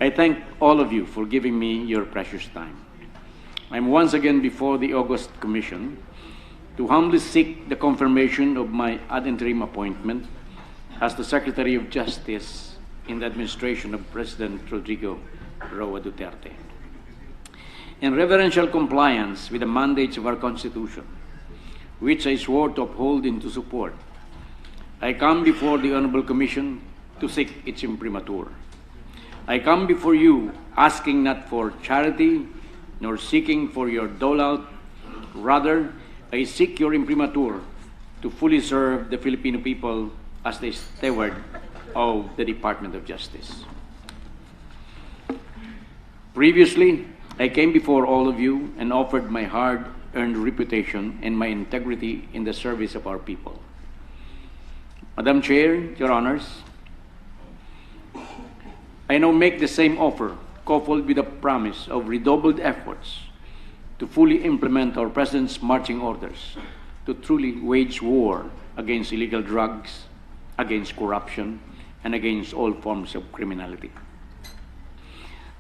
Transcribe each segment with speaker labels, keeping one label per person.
Speaker 1: I thank all of you for giving me your precious time. I'm once again before the August Commission to humbly seek the confirmation of my ad interim appointment as the Secretary of Justice in the administration of President Rodrigo Roa Duterte. In reverential compliance with the mandates of our Constitution, which I swore to uphold and to support, I come before the Honorable Commission to seek its imprimatur. I come before you asking not for charity, nor seeking for your dole-out. Rather, I seek your imprimatur to fully serve the Filipino people as the steward of the Department of Justice. Previously, I came before all of you and offered my hard-earned reputation and my integrity in the service of our people. Madam Chair, Your Honors, I now make the same offer, coupled with a promise of redoubled efforts to fully implement our President's marching orders to truly wage war against illegal drugs, against corruption, and against all forms of criminality.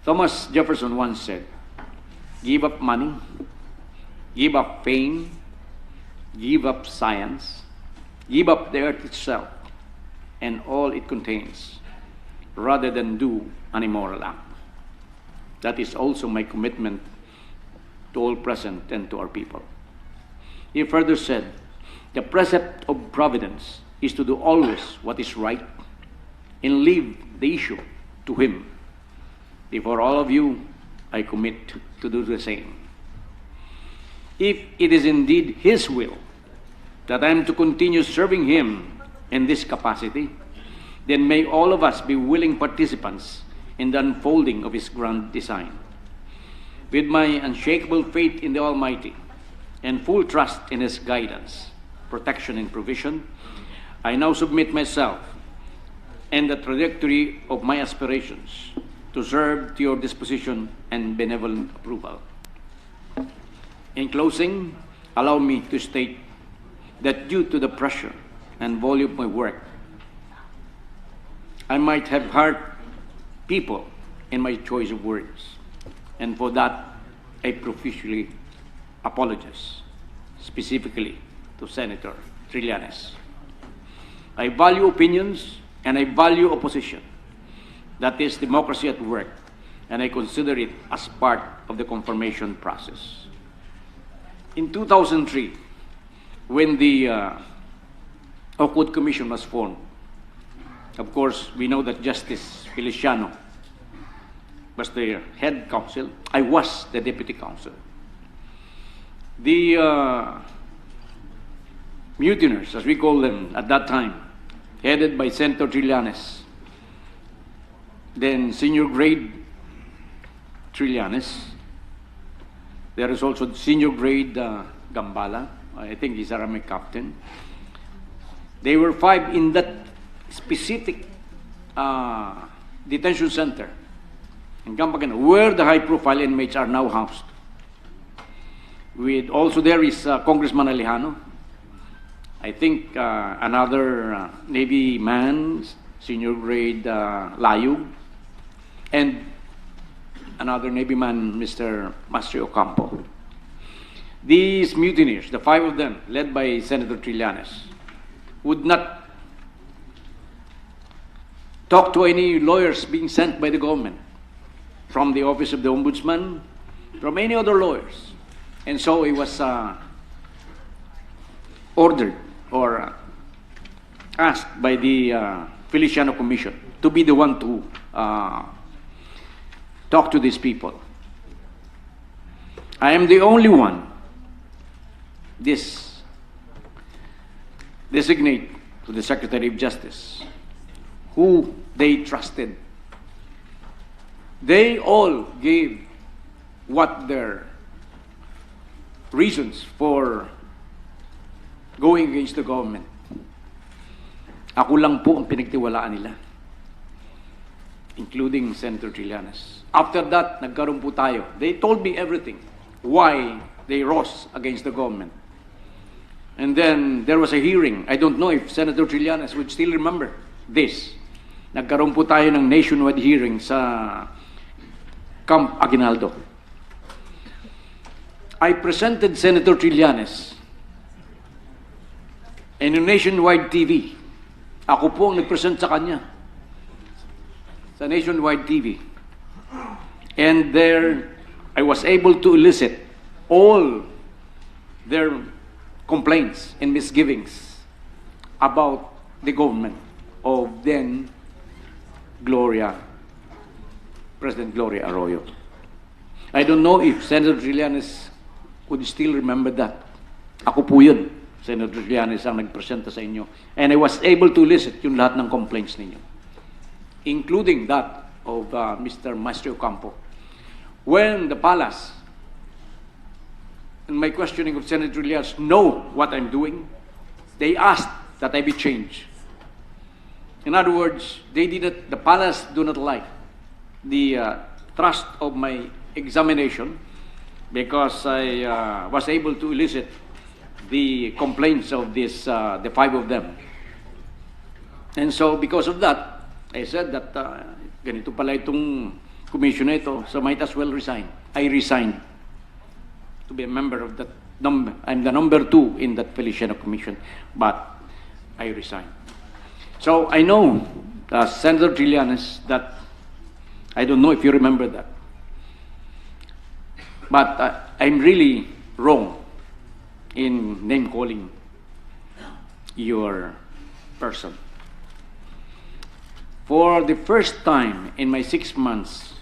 Speaker 1: Thomas Jefferson once said, "Give up money, give up fame, give up science, give up the earth itself and all it contains, rather than do an immoral act." That is also my commitment to all present and to our people. He further said, "The precept of providence is to do always what is right and leave the issue to Him." Before all of you, I commit to do the same. If it is indeed His will that I am to continue serving Him in this capacity, then may all of us be willing participants in the unfolding of His grand design. With my unshakable faith in the Almighty and full trust in His guidance, protection, and provision, I now submit myself and the trajectory of my aspirations to serve to your disposition and benevolent approval. In closing, allow me to state that due to the pressure and volume of my work, I might have hurt people in my choice of words, and for that, I profusely apologize, specifically to Senator Trillanes. I value opinions and I value opposition. That is democracy at work, and I consider it as part of the confirmation process. In 2003, when the Oakwood Commission was formed, of course, we know that Justice Feliciano was the head counsel. I was the deputy counsel. The mutineers, as we call them at that time, headed by Senator Trillanes, then senior grade Trillanes. There is also senior grade Gambala. I think he's a Army captain. They were 5 in that specific detention center in Gampagan, where the high-profile inmates are now housed. With also there is Congressman Alejano, I think another Navy man, senior grade Layug, and another Navy man, Mr. Master Ocampo. These mutineers, the 5 of them, led by Senator Trillanes, would not talk to any lawyers being sent by the government, from the Office of the Ombudsman, from any other lawyers. And so he was ordered or asked by the Feliciano Commission to be the one to talk to these people. I am the only one this designate to the Secretary of Justice who they trusted. They all gave what their reasons for going against the government. Ako lang po ang pinagtiwalaan nila, including Senator Trillanes. After that, nagkaroon po tayo. They told me everything, why they rose against the government. And then there was a hearing. I don't know if Senator Trillanes would still remember this. Nagkaroon po tayo ng nationwide hearing sa Camp Aguinaldo. I presented Senator Trillanes in a nationwide TV. Ako po ang nag-present sa kanya sa nationwide TV. And there, I was able to elicit all their complaints and misgivings about the government of then President Gloria Arroyo. I don't know if Senator Trillanes could still remember that. Ako po yun. Senator Trillanes ang nagpresenta sa inyo. And I was able to elicit yung lahat ng complaints ninyo, including that of Mr. Maestro Campo. When the palace, in my questioning of Senator Trillanes, know what I'm doing, they asked that I be changed. In other words, the palace do not like the trust of my examination because I was able to elicit the complaints of this, the five of them. And so because of that, I said that ganito pala itong commission ito, so might as well resign. I resigned to be a member of that number. I'm the number 2 in that Feliciano Commission, but I resigned. So I know, Senator Trillanes, that I don't know if you remember that, but I'm really wrong in name-calling your person. For the first time in my 6 months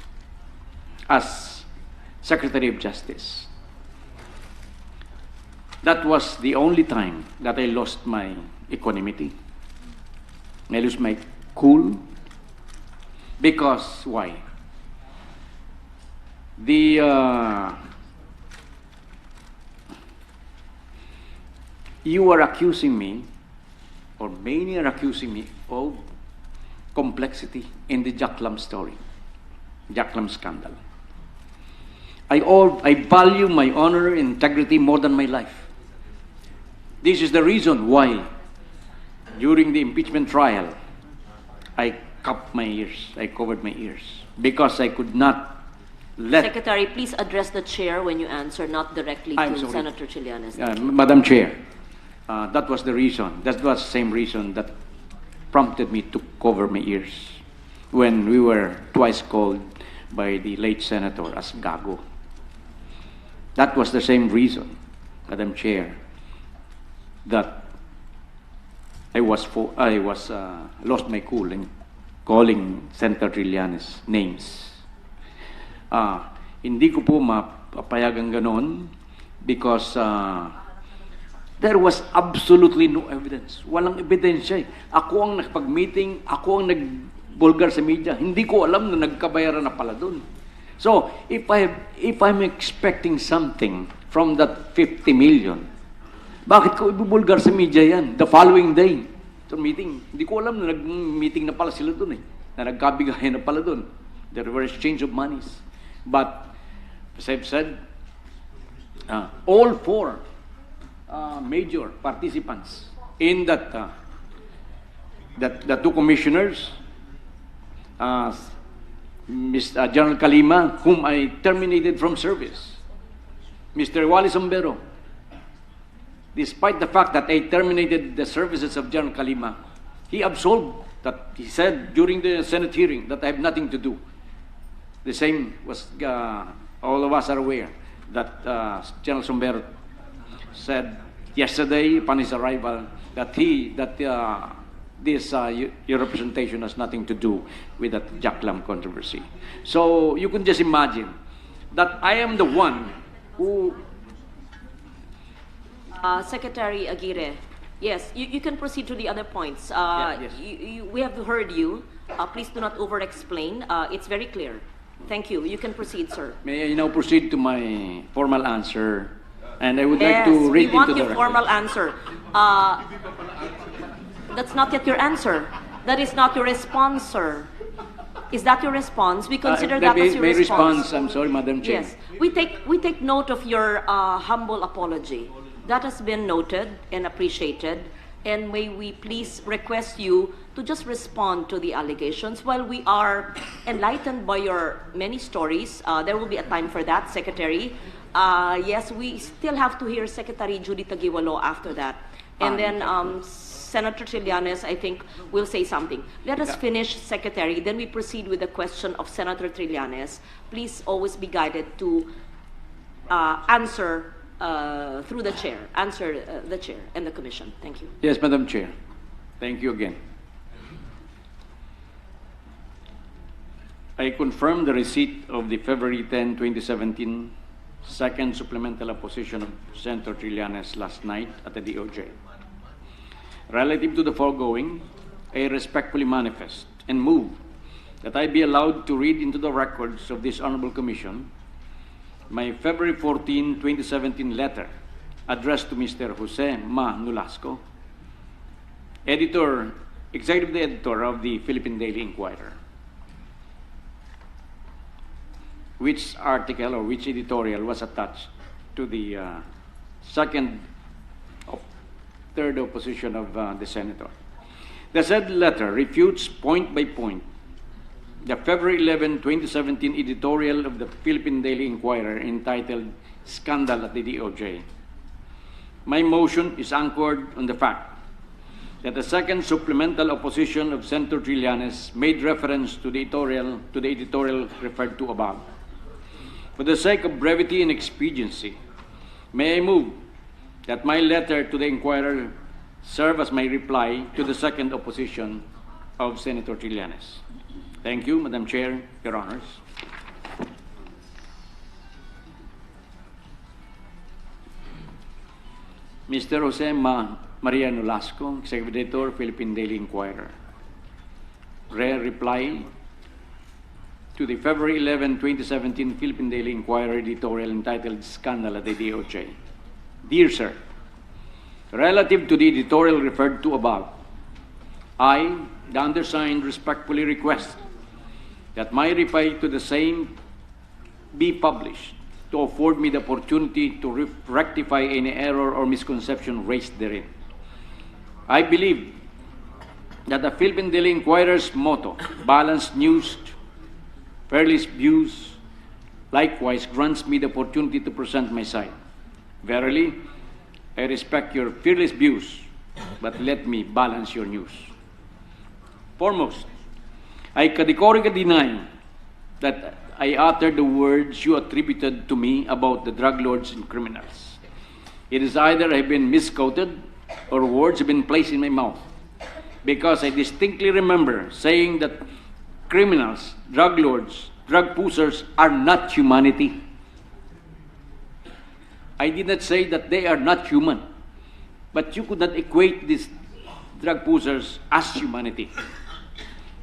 Speaker 1: as Secretary of Justice, that was the only time that I lost my equanimity. I lost my cool. Because, why? You are accusing me, or many are accusing me, of complexity in the Jacklam story, Jacklam scandal. I value my honor and integrity more than my life. This is the reason why, during the impeachment trial, I cupped my ears, I covered my ears, because I could not let...
Speaker 2: Secretary, please address the chair when you answer, not directly
Speaker 1: I'm
Speaker 2: to
Speaker 1: sorry.
Speaker 2: Senator Trillanes.
Speaker 1: Madam Chair, that was the reason, that was the same reason that prompted me to cover my ears when we were twice called by the late senator as gago. That was the same reason, Madam Chair, that I lost my cool in calling Senator Trillanes names. Hindi ko po mapapayagan ganon because there was absolutely no evidence. Walang ebidensya eh. Ako ang nakapag-meeting, ako ang nag-bulgar sa media. Hindi ko alam na nagkabayaran na pala dun. So, if I'm expecting something from that 50 million, bakit ko ibubulgar sa media yan? The following day, sa meeting. Hindi ko alam na nag-meeting na pala sila dun eh. Na nagkabigayan na pala dun. There were exchange of monies. But, as I've said, all four major participants in that, the two commissioners, General Kalima, whom I terminated from service, Mr. Wally Sombero, despite the fact that I terminated the services of General Kalima, he absolved that. He said during the Senate hearing that I have nothing to do. The same was, all of us are aware that General Sombero said yesterday upon his arrival that your representation has nothing to do with that Jacklam controversy. So you can just imagine that I am the one who...
Speaker 2: Secretary Aguirre, yes, you can proceed to the other points.
Speaker 1: Yes.
Speaker 2: We have heard you. Please do not over-explain. It's very clear. Thank you. You can proceed, sir.
Speaker 1: May I now proceed to my formal answer? And I would like to read
Speaker 2: we want
Speaker 1: into the
Speaker 2: your
Speaker 1: record.
Speaker 2: formal answer. That's not yet your answer. That is not your response, sir. Is that your response? We consider that as your response.
Speaker 1: I'm sorry, Madam Chair.
Speaker 2: Yes. We take note of your humble apology. That has been noted and appreciated. And may we please request you to just respond to the allegations. While we are enlightened by your many stories, there will be a time for that, Secretary. Yes, we still have to hear Secretary Judy Taguiwalo after that. And then Senator Trillanes, I think, will say something. Let us finish, Secretary, then we proceed with the question of Senator Trillanes. Please always be guided to answer through the chair, the chair and the commission. Thank you.
Speaker 1: Yes, Madam Chair. Thank you again. I confirm the receipt of the February 10, 2017 second supplemental opposition of Senator Trillanes last night at the DOJ. Relative to the foregoing, I respectfully manifest and move that I be allowed to read into the records of this Honorable Commission my February 14, 2017 letter addressed to Mr. Jose Ma Nolasco, executive editor of the Philippine Daily Inquirer. Which article or which editorial was attached to the third opposition of the senator. The said letter refutes point by point the February 11, 2017 editorial of the Philippine Daily Inquirer entitled Scandal at the DOJ. My motion is anchored on the fact that the second supplemental opposition of Senator Trillanes made reference to the editorial referred to above. For the sake of brevity and expediency, may I move that my letter to the Inquirer serve as my reply to the second opposition of Senator Trillanes. Thank you, Madam Chair, Your Honors. Mr. Jose Maria Nolasco, Executive Editor, Philippine Daily Inquirer. Reply to the February 11, 2017 Philippine Daily Inquirer editorial entitled Scandal at the DOJ. Dear Sir, relative to the editorial referred to above, I, the undersigned, respectfully request that my reply to the same be published to afford me the opportunity to rectify any error or misconception raised therein. I believe that the Philippine Daily Inquirer's motto, balanced news, fearless views, likewise grants me the opportunity to present my side. Verily, I respect your fearless views, but let me balance your news. Foremost, I categorically deny that I uttered the words you attributed to me about the drug lords and criminals. It is either I've been misquoted or words have been placed in my mouth, because I distinctly remember saying that criminals, drug lords, drug pushers are not humanity. I did not say that they are not human, but you could not equate these drug pushers as humanity.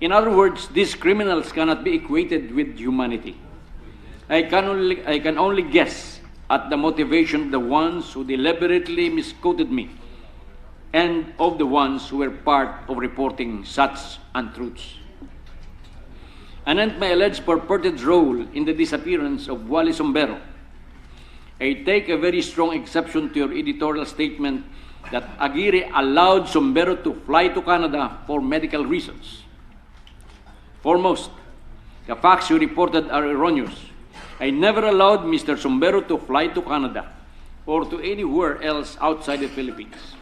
Speaker 1: In other words, these criminals cannot be equated with humanity. I can only guess at the motivation of the ones who deliberately misquoted me and of the ones who were part of reporting such untruths. Anent my alleged purported role in the disappearance of Wally Sombero, I take a very strong exception to your editorial statement that Aguirre allowed Sombero to fly to Canada for medical reasons. Foremost, the facts you reported are erroneous. I never allowed Mr. Sombero to fly to Canada or to anywhere else outside the Philippines.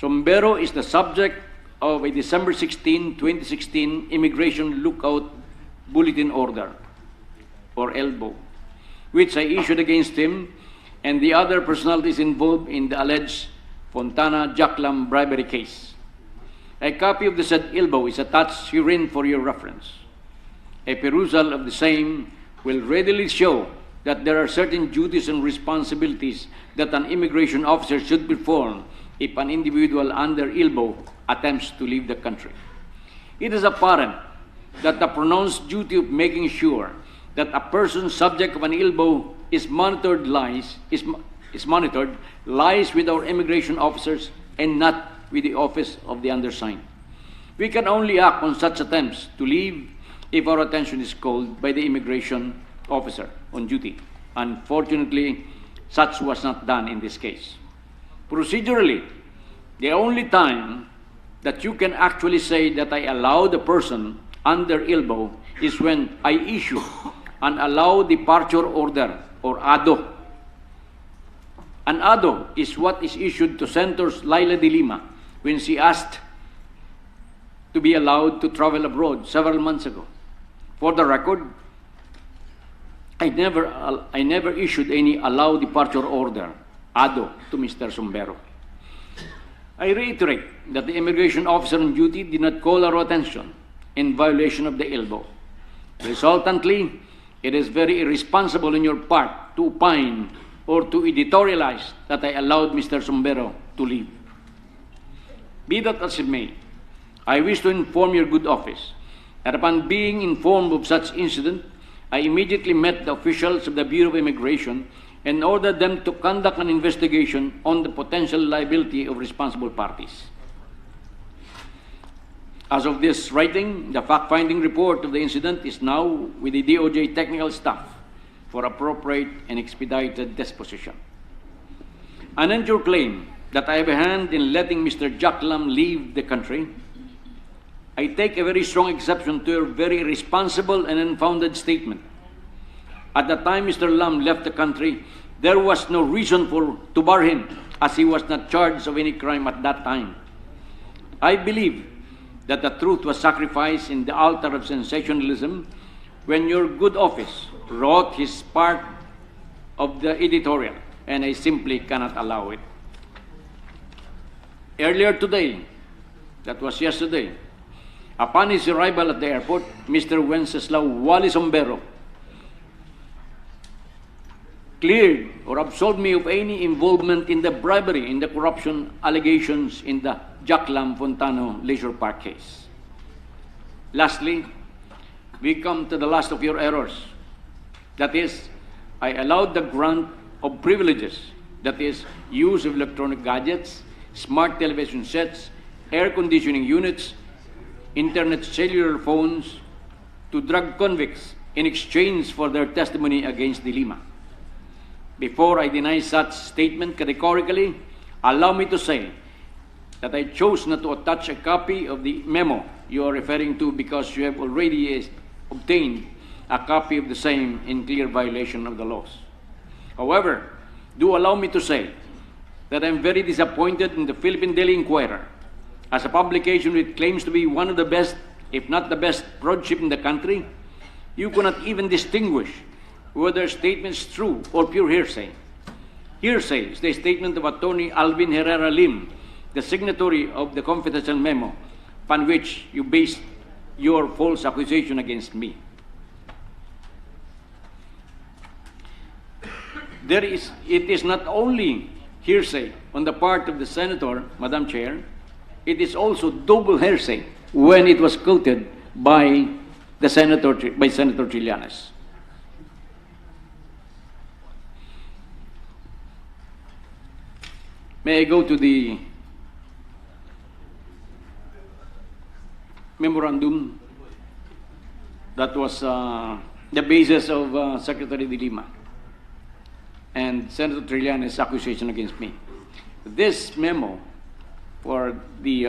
Speaker 1: Sombero is the subject of a December 16, 2016 Immigration Lookout Bulletin Order, or ELBO, which I issued against him and the other personalities involved in the alleged Fontana Jaclam bribery case. A copy of the said ELBO is attached herein for your reference. A perusal of the same will readily show that there are certain duties and responsibilities that an immigration officer should perform if an individual under ELBO attempts to leave the country. It is apparent that the pronounced duty of making sure that a person subject of an ELBO is monitored lies with our immigration officers and not with the office of the undersigned. We can only act on such attempts to leave if our attention is called by the immigration officer on duty. Unfortunately, such was not done in this case. Procedurally, The only time that you can actually say that I allow the person under ILBO is when I issue an allow departure order, or ADO. An ADO is what is issued to Senator Laila de Lima when she asked to be allowed to travel abroad several months ago. For the record, I never issued any allow departure order, ADO, to Mr. Sombero. I reiterate that the immigration officer on duty did not call our attention in violation of the ILBO. Resultantly, it is very irresponsible on your part to opine or to editorialize that I allowed Mr. Sombero to leave. Be that as it may, I wish to inform your good office that upon being informed of such incident, I immediately met the officials of the Bureau of Immigration and ordered them to conduct an investigation on the potential liability of responsible parties. As of this writing, the fact-finding report of the incident is now with the DOJ technical staff for appropriate and expedited disposition. Anent your claim that I have a hand in letting Mr. Jack Lam leave the country, I take a very strong exception to your very irresponsible and unfounded statement. At the time Mr. Lam left the country, there was no reason to bar him, as he was not charged of any crime at that time. I believe that the truth was sacrificed in the altar of sensationalism when your good office wrote his part of the editorial, and I simply cannot allow it. Earlier today, that was yesterday, upon his arrival at the airport, Mr. Wenceslao Wally Sombero cleared or absolved me of any involvement in the bribery, in the corruption allegations in the Jack Lam Fontano Leisure Park case. Lastly, we come to the last of your errors. That is, I allowed the grant of privileges, that is, use of electronic gadgets, smart television sets, air conditioning units, internet cellular phones, to drug convicts in exchange for their testimony against De Lima. Before I deny such statement categorically, allow me to say that I chose not to attach a copy of the memo you are referring to because you have already obtained a copy of the same in clear violation of the laws. However, do allow me to say that I am very disappointed in the Philippine Daily Inquirer, as a publication which claims to be one of the best, if not the best, broadship in the country. You cannot even distinguish whether a statement is true or pure hearsay. Hearsay is the statement of Attorney Alvin Herrera Lim, the signatory of the confidential memo, upon which you based your false accusation against me. It is not only hearsay on the part of the Senator, Madam Chair, it is also double hearsay when it was quoted by Senator Trillanes. May I go to the memorandum that was the basis of Secretary De Lima and Senator Trillanes' accusation against me. This memo for the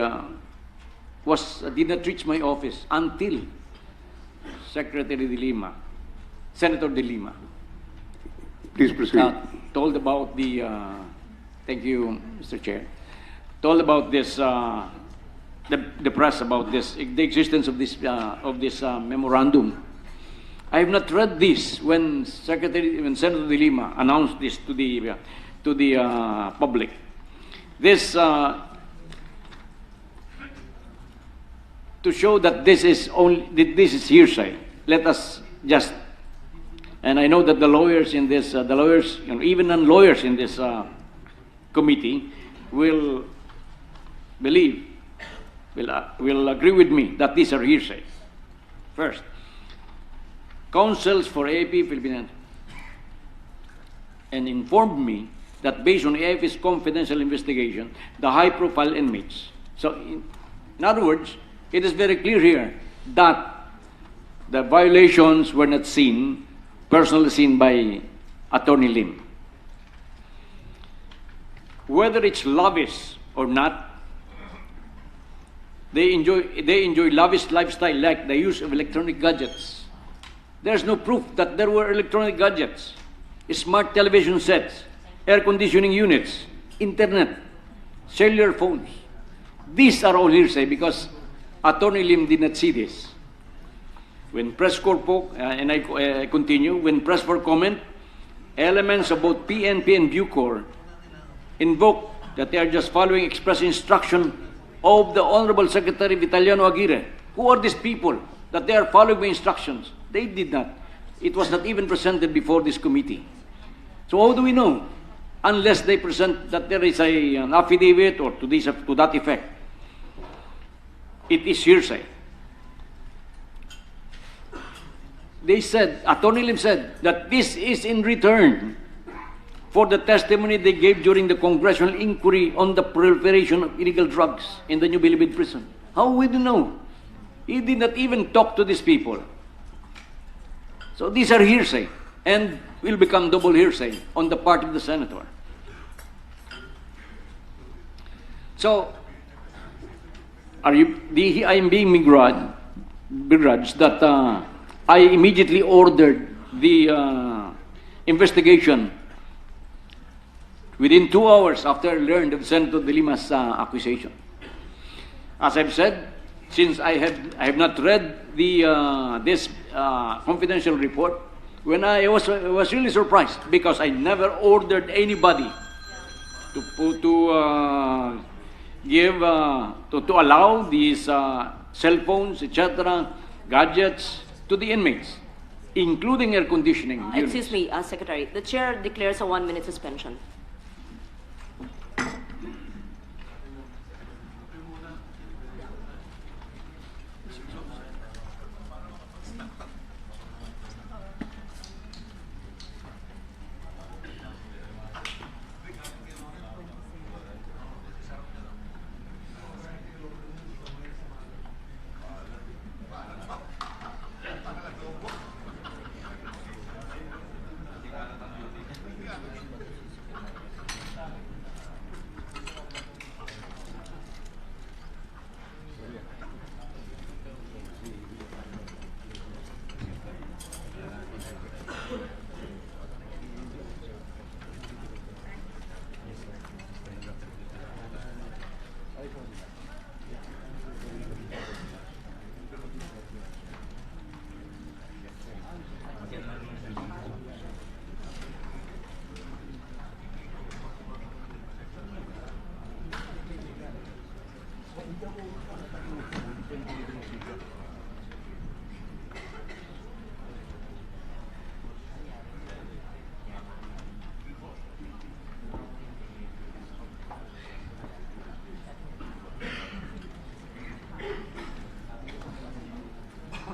Speaker 1: did not reach my office until Secretary De Lima, Senator De Lima,
Speaker 3: Please proceed.
Speaker 1: told about the. Thank you, Mr. Chair. Told about this, the press about this, the existence of this memorandum. I have not read this when Senator De Lima announced this to the public. This to show that this is hearsay. Let us just, and I know that the lawyers in this, even non-lawyers in this committee will believe, will agree with me that these are hearsay. First, counsels for AFP Philippines and informed me that based on AFP's confidential investigation, the high-profile inmates. So, in other words, it is very clear here that the violations were not seen, personally seen by Attorney Lim. Whether it's lavish or not, They enjoy lavish lifestyle like the use of electronic gadgets. There's no proof that there were electronic gadgets, smart television sets, air conditioning units, internet, cellular phones. These are all hearsay because Attorney Lim did not see this. When press for and I continue, when press for comment, elements of both PNP and Bucor invoke that they are just following express instruction of the Honorable Secretary Vitaliano Aguirre. Who are these people that they are following my instructions? They did not. It was not even presented before this committee. So how do we know? Unless they present that there is an affidavit or to that effect. It is hearsay. They said, Attorney Lim said, that this is in return for the testimony they gave during the congressional inquiry on the proliferation of illegal drugs in the New Bilibid prison. How would you know? He did not even talk to these people. So these are hearsay and will become double hearsay on the part of the senator. So, I am being begrudged that I immediately ordered the investigation within 2 hours after I learned of Senator De Lima's accusation. As I've said, since I have not read this confidential report, when I was really surprised because I never ordered anybody to allow these cell phones, etc., gadgets to the inmates, including air conditioning units.
Speaker 2: Excuse me, Secretary. The chair declares a 1-minute suspension.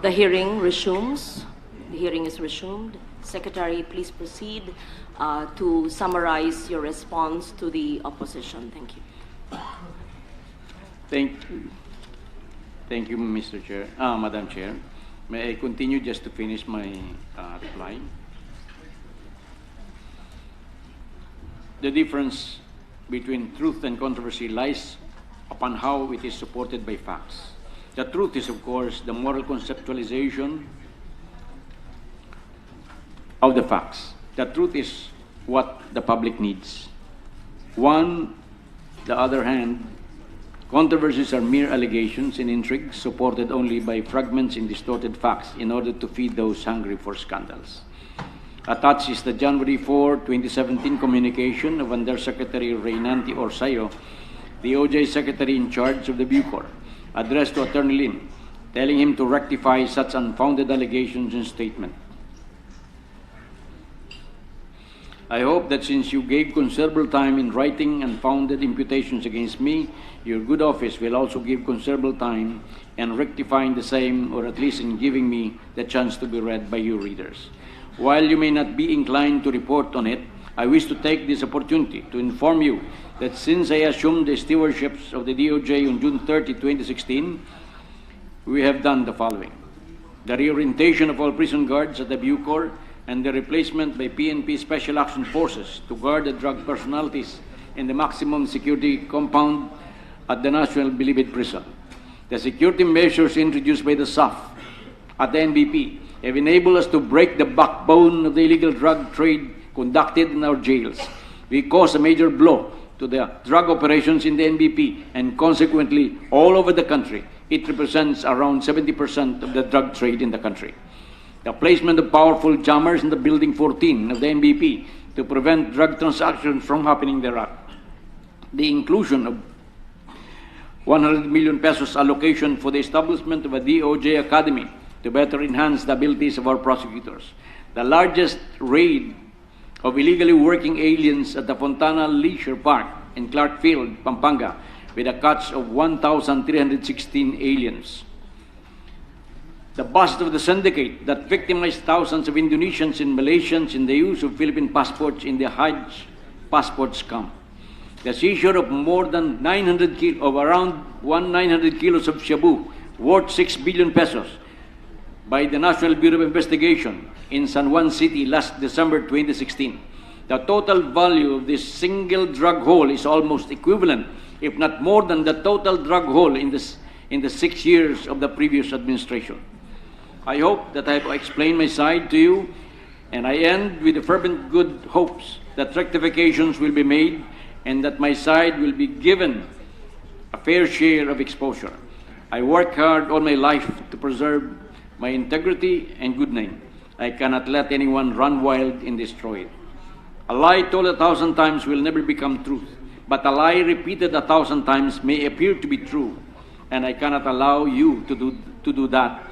Speaker 2: The hearing resumes. The hearing is resumed. Secretary, please proceed to summarize your response to the opposition. Thank you.
Speaker 1: Thank you, Mr. Chair, Madam Chair. May I continue just to finish my reply? The difference between truth and controversy lies upon how it is supported by facts. The truth is, of course, the moral conceptualization of the facts. The truth is what the public needs. On the other hand, controversies are mere allegations and intrigues supported only by fragments and distorted facts in order to feed those hungry for scandals. Attached is the January 4, 2017 communication of Undersecretary Reynanti Orsayo, the OJ Secretary in charge of the Bucor, addressed to Attorney Lim, telling him to rectify such unfounded allegations and statement. I hope that since you gave considerable time in writing unfounded imputations against me, your good office will also give considerable time in rectifying the same, or at least in giving me the chance to be read by you readers. While you may not be inclined to report on it, I wish to take this opportunity to inform you that since I assumed the stewardship of the DOJ on June 30, 2016, we have done the following: the reorientation of all prison guards at the Bucor and the replacement by PNP Special Action Forces to guard the drug personalities in the maximum security compound at the National Bilibid Prison. The security measures introduced by the SAF at the NBP have enabled us to break the backbone of the illegal drug trade conducted in our jails. We caused a major blow to the drug operations in the NBP and consequently all over the country. It represents around 70% of the drug trade in the country. The placement of powerful jammers in the Building 14 of the NBP to prevent drug transactions from happening there. The inclusion of 100 million pesos allocation for the establishment of a DOJ Academy to better enhance the abilities of our prosecutors. The largest raid of illegally working aliens at the Fontana Leisure Park in Clarkfield, Pampanga, with a catch of 1,316 aliens. The bust of the syndicate that victimized thousands of Indonesians and Malaysians in the use of Philippine passports in the Hajj passport scam. The seizure of more than 900 kilos of shabu worth 6 billion pesos by the National Bureau of Investigation in San Juan City last December 2016. The total value of this single drug haul is almost equivalent, if not more than the total drug haul in the 6 years of the previous administration. I hope that I have explained my side to you, and I end with the fervent good hopes that rectifications will be made and that my side will be given a fair share of exposure. I work hard all my life to preserve my integrity and good name. I cannot let anyone run wild and destroy it. A lie told 1,000 times will never become truth, but a lie repeated 1,000 times may appear to be true, and I cannot allow you to do that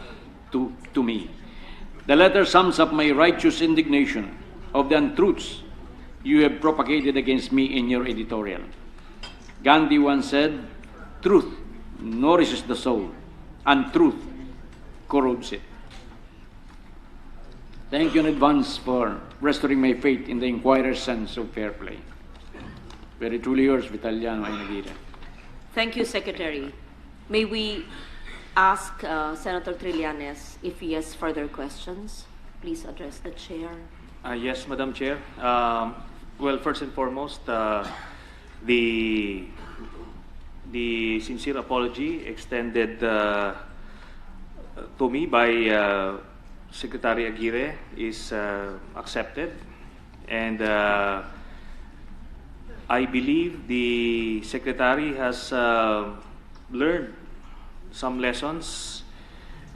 Speaker 1: to me. The letter sums up my righteous indignation of the untruths you have propagated against me in your editorial. Gandhi once said, "Truth nourishes the soul, and truth corrodes it." Thank you in advance for restoring my faith in the inquirer's sense of fair play. Very truly yours, Vitaliano and Aguirre.
Speaker 2: Thank you, Secretary. May we ask Senator Trillanes if he has further questions? Please address the chair.
Speaker 4: Yes, Madam Chair. Well, first and foremost, the sincere apology extended to me by Secretary Aguirre is accepted, and I believe the Secretary has learned some lessons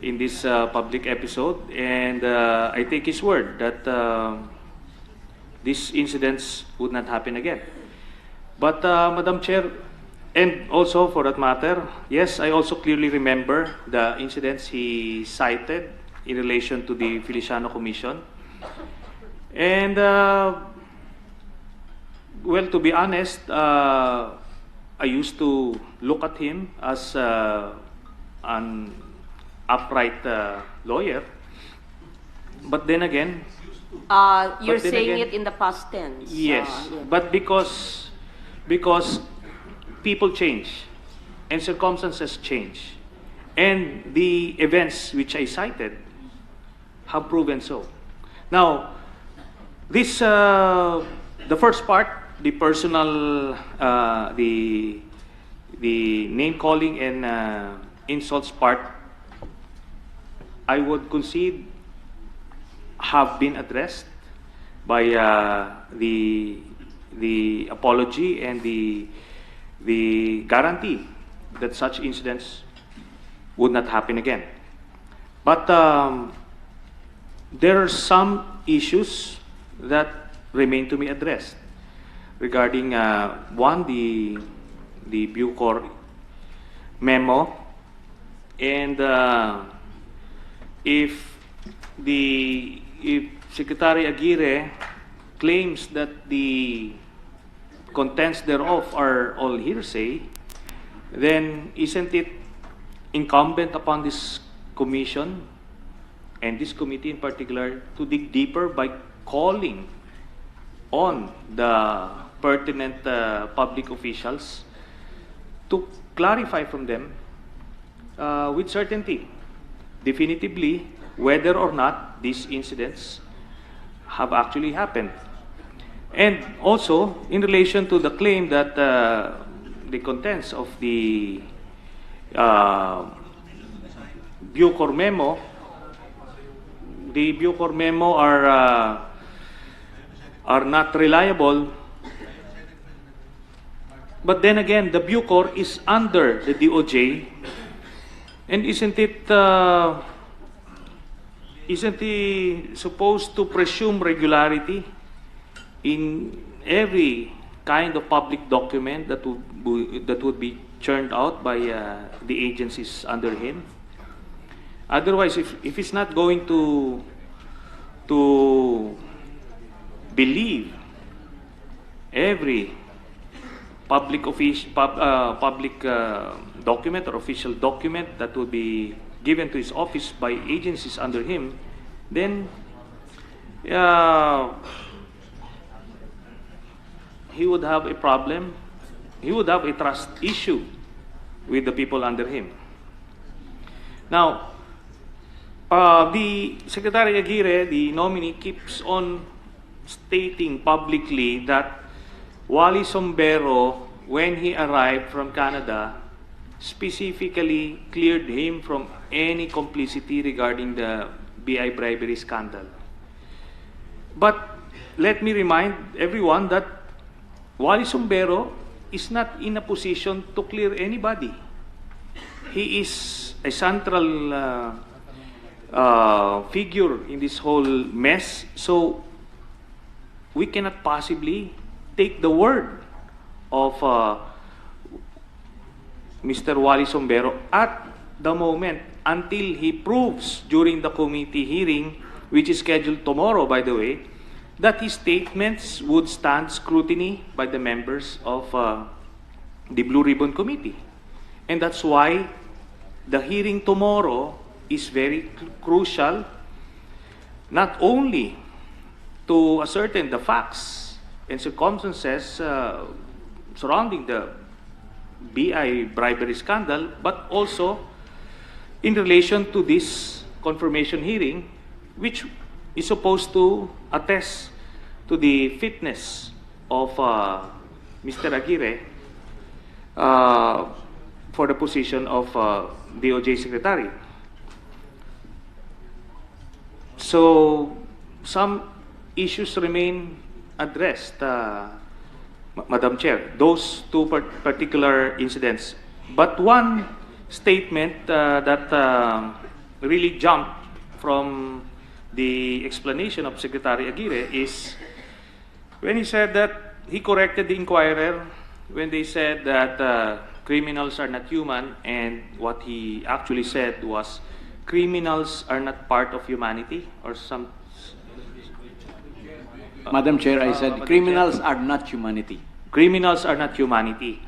Speaker 4: in this public episode, and I take his word that these incidents would not happen again. But Madam Chair, and also for that matter, yes, I also clearly remember the incidents he cited in relation to the Feliciano Commission. And well, to be honest, I used to look at him as an upright lawyer. But then again,
Speaker 2: you're saying it in the past tense.
Speaker 4: yes,
Speaker 2: yeah.
Speaker 4: but because people change and circumstances change, and the events which I cited have proven so. Now, this the first part, the personal, the name calling and insults part, I would concede have been addressed by the apology and the guarantee that such incidents would not happen again. But there are some issues that remain to be addressed regarding one, the Bucor memo, and if Secretary Aguirre claims that the contents thereof are all hearsay, then isn't it incumbent upon this commission and this committee in particular to dig deeper by calling on the pertinent public officials to clarify from them with certainty, definitively, whether or not these incidents have actually happened? And also, in relation to the claim that the contents of the Bucor memo. The Bucor memo are not reliable. But then again, the Bucor is under the DOJ, and isn't he supposed to presume regularity in every kind of public document that would be churned out by the agencies under him? Otherwise, if he's not going to believe every public document or official document that would be given to his office by agencies under him, then he would have a problem. He would have a trust issue with the people under him. Now, the Secretary Aguirre, the nominee, keeps on stating publicly that Wally Sombero, when he arrived from Canada, specifically cleared him from any complicity regarding the BI bribery scandal. But let me remind everyone that Wally Sombero is not in a position to clear anybody. He is a central figure in this whole mess, so we cannot possibly take the word of Mr. Wally Sombero at the moment until he proves during the committee hearing, which is scheduled tomorrow, by the way, that his statements would stand scrutiny by the members of the Blue Ribbon Committee. And that's why the hearing tomorrow is very crucial, not only to ascertain the facts and circumstances surrounding the BI bribery scandal, but also in relation to this confirmation hearing, which is supposed to attest to the fitness of Mr. Aguirre for the position of DOJ Secretary. So, some issues remain addressed, Madam Chair, those two particular incidents. But one statement that really jumped from the explanation of Secretary Aguirre is when he said that he corrected the Inquirer when they said that criminals are not human, and what he actually said was criminals are not part of humanity, or some...
Speaker 1: Madam Chair, I said
Speaker 4: Madam
Speaker 1: criminals
Speaker 4: Chair.
Speaker 1: are not humanity.
Speaker 4: Criminals are not humanity.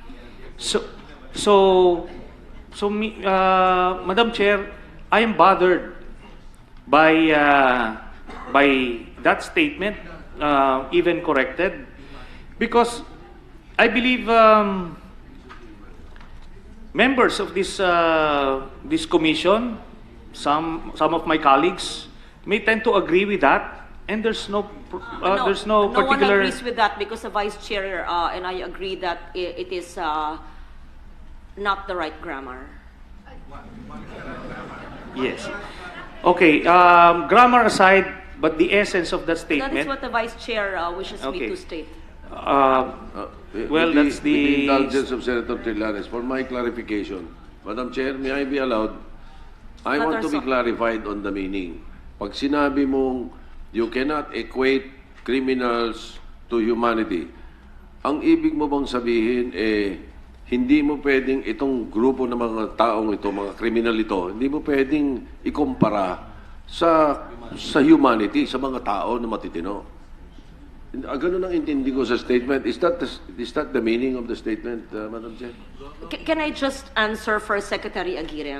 Speaker 4: Madam Chair, I am bothered by that statement, even corrected, because I believe members of this commission, some of my colleagues, may tend to agree with that, and there's no particular.
Speaker 2: No one agrees with that because the Vice Chair and I agree that it is not the right grammar.
Speaker 4: Yes. Okay. Grammar aside, but the essence of that statement.
Speaker 2: That is what the Vice Chair wishes me
Speaker 4: Okay.
Speaker 2: to state.
Speaker 4: Well, that's
Speaker 3: With the
Speaker 4: the...
Speaker 3: indulgence of Senator Trillanes, for my clarification, Madam Chair, may I be allowed? I want to be
Speaker 2: Senator
Speaker 3: clarified on the meaning. Pag sinabi mong you cannot equate criminals to humanity, ang ibig mo bang sabihin hindi mo pwedeng itong grupo ng mga taong ito, mga kriminal ito, hindi mo pwedeng ikumpara sa humanity, sa mga tao na matitino. Ganun ang intindi ko sa statement. Is that the meaning of the statement, Madam Chair?
Speaker 2: Can I just answer for Secretary Aguirre?